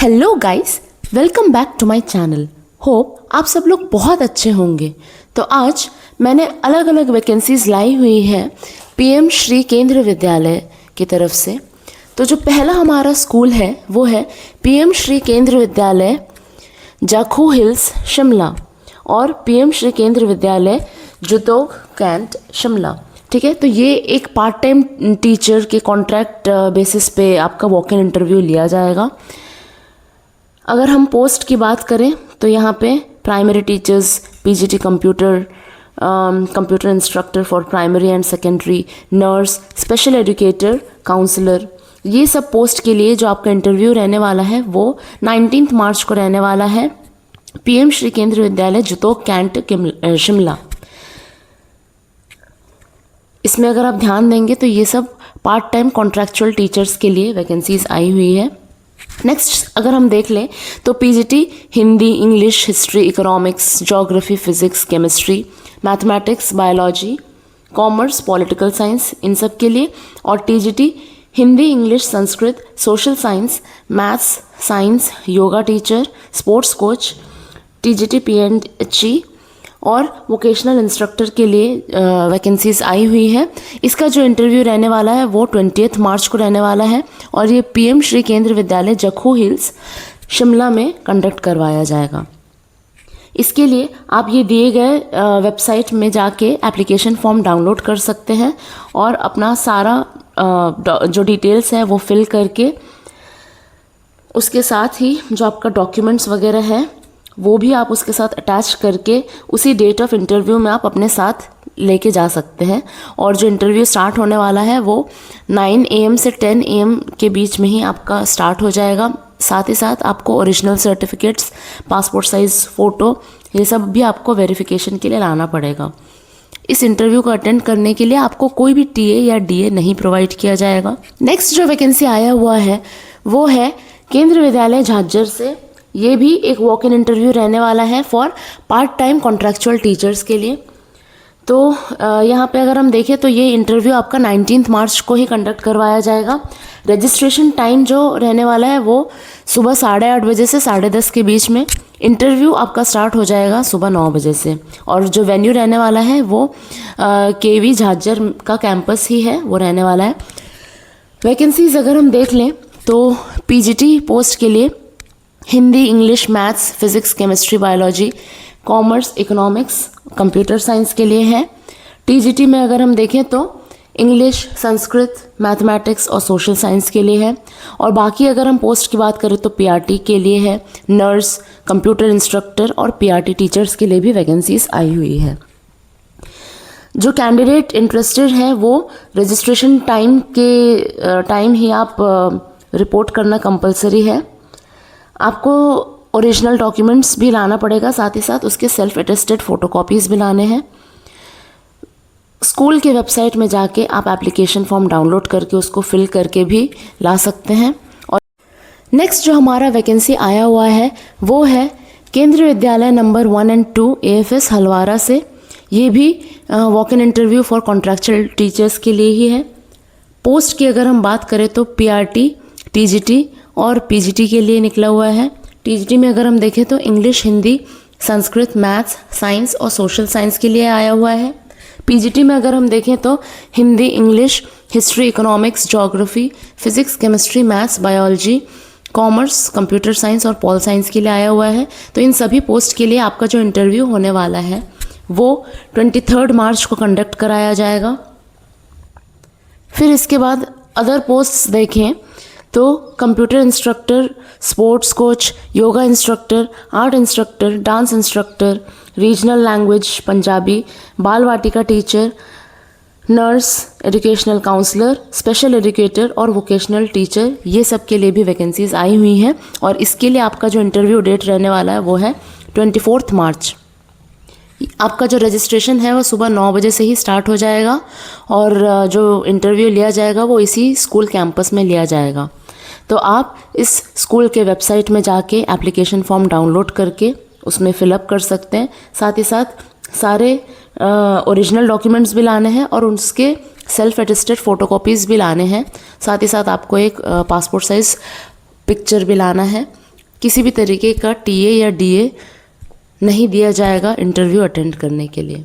Hello guys, welcome back to my channel. Hope आप सब लोग बहुत अच्छे होंगे। तो आज मैंने अलग अलग वैकेंसीज़ लाई हुई है पीएम श्री केंद्रीय विद्यालय की तरफ से। तो जो पहला हमारा स्कूल है वो है पीएम श्री केंद्रीय विद्यालय जाखू हिल्स शिमला और पीएम श्री केंद्रीय विद्यालय जुतोग कैंट शिमला। ठीक है, तो ये एक पार्ट टाइम टीचर के कॉन्ट्रैक्ट बेसिस पे आपका वॉक इन इंटरव्यू लिया जाएगा। अगर हम पोस्ट की बात करें तो यहाँ पे primary teachers, PGT computer instructor for primary and secondary, nurse, special educator, counsellor, ये सब पोस्ट के लिए जो आपका इंटरव्यू रहने वाला है वो 19 मार्च को रहने वाला है पीएम श्री केंद्रीय विद्यालय जुतोग कैंट शिमला। इसमें अगर आप ध्यान देंगे तो ये सब पार्ट टाइम कॉन्ट्रैक्चुअल टीचर्स के लिए वैकेंसीज आई हुई है। नेक्स्ट अगर हम देख लें तो PGT Hindi, English, history, economics, geography, physics, chemistry, mathematics, biology, commerce, political science, इन सब के लिए। और TGT Hindi, English, Sanskrit, social science, maths, science, yoga teacher, sports coach, TGT पीएनची और वोकेशनल इंस्ट्रक्टर के लिए वैकेंसीज आई हुई है। इसका जो इंटरव्यू रहने वाला है वो 20 मार्च को रहने वाला है और ये पीएम श्री केंद्रीय विद्यालय जखू हिल्स शिमला में कंडक्ट करवाया जाएगा। इसके लिए आप ये दिए गए वेबसाइट में जाके एप्लीकेशन फॉर्म डाउनलोड कर सकते हैं और अपना सारा जो डिटेल्स है वो फिल करके उसके साथ ही जो आपका डॉक्यूमेंट्स वगैरह है वो भी आप उसके साथ अटैच करके उसी डेट ऑफ इंटरव्यू में आप अपने साथ लेके जा सकते हैं। और जो इंटरव्यू स्टार्ट होने वाला है वो 9 AM से 10 AM के बीच में ही आपका स्टार्ट हो जाएगा। साथ ही साथ आपको original certificates, passport size photo, ये सब भी आपको वेरिफिकेशन के लिए लाना पड़ेगा। इस इंटरव्यू को अटेंड करने के लिए आपको कोई भी टीए या डीए नहीं प्रोवाइड किया जाएगा। नेक्स्ट जो वैकेंसी आया हुआ है वो है केंद्रीय विद्यालय झाज्जर से। ये भी एक वॉक इन इंटरव्यू रहने वाला है for part time contractual teachers के लिए। तो यहाँ पे अगर हम देखें तो ये इंटरव्यू आपका 19 मार्च को ही कंडक्ट करवाया जाएगा। रजिस्ट्रेशन टाइम जो रहने वाला है वो सुबह 8:30 बजे से 10:30 के बीच में। इंटरव्यू आपका स्टार्ट हो जाएगा सुबह 9 बजे से और जो वेन्यू रहने वाला है वो केवी झाज्जर का कैंपस ही है, वो रहने वाला है। वैकेंसीज अगर हम देख लें तो पीजीटी पोस्ट के लिए Hindi, English, maths, physics, chemistry, biology, commerce, economics, computer science के लिए है। टीजीटी में अगर हम देखें तो इंग्लिश, संस्कृत, मैथमेटिक्स और सोशल साइंस के लिए है। और बाकी अगर हम पोस्ट की बात करें तो पीआरटी के लिए है, नर्स, कंप्यूटर इंस्ट्रक्टर और पीआरटी टीचर्स के लिए भी वैकेंसीज आई हुई है। जो कैंडिडेट इंटरेस्टेड हैं वो रजिस्ट्रेशन टाइम ही आप रिपोर्ट करना कंपलसरी है। आपको ओरिजिनल डॉक्यूमेंट्स भी लाना पड़ेगा, साथ ही साथ उसके सेल्फ अटेस्टेड फ़ोटोकॉपीज़ भी लाने हैं। स्कूल के वेबसाइट में जाके आप एप्लीकेशन फॉर्म डाउनलोड करके उसको फिल करके भी ला सकते हैं। और नेक्स्ट जो हमारा वैकेंसी आया हुआ है वो है केंद्रीय विद्यालय नंबर 1 और 2 AFS हलवारा से। ये भी walk in interview for contractual teachers के लिए ही है। पोस्ट की अगर हम बात करें तो पीआरटी, टीजीटी और पीजीटी के लिए निकला हुआ है। टीजीटी में अगर हम देखें तो English, Hindi, Sanskrit, maths, science और सोशल साइंस के लिए आया हुआ है। पीजीटी में अगर हम देखें तो Hindi, English, history, economics, geography, physics, chemistry, maths, biology, commerce, computer science और पॉल साइंस के लिए आया हुआ है। तो इन सभी पोस्ट के लिए आपका जो इंटरव्यू होने वाला है वो 23 मार्च को कंडक्ट कराया जाएगा। फिर इसके बाद अदर पोस्ट्स देखें तो computer instructor, sports coach, yoga instructor, art instructor, dance instructor, regional language Punjabi, बाल वाटिका teacher, nurse, educational counsellor, special educator और वोकेशनल टीचर, ये सब के लिए भी वैकेंसीज आई हुई हैं। और इसके लिए आपका जो इंटरव्यू डेट रहने वाला है वो है 24 मार्च। आपका जो रजिस्ट्रेशन है वो सुबह 9 बजे से ही स्टार्ट हो जाएगा और जो इंटरव्यू लिया जाएगा वो इसी स्कूल कैंपस में लिया जाएगा। तो आप इस स्कूल के वेबसाइट में जाके एप्लीकेशन फॉर्म डाउनलोड करके उसमें फिलअप कर सकते हैं। साथ ही साथ सारे ओरिजिनल डॉक्यूमेंट्स भी लाने हैं और उसके सेल्फ अटेस्टेड फ़ोटोकॉपीज़ भी लाने हैं। साथ ही साथ आपको एक पासपोर्ट साइज़ पिक्चर भी लाना है किसी भी तरीके का टीए या डीए नहीं दिया जाएगा इंटरव्यू अटेंड करने के लिए।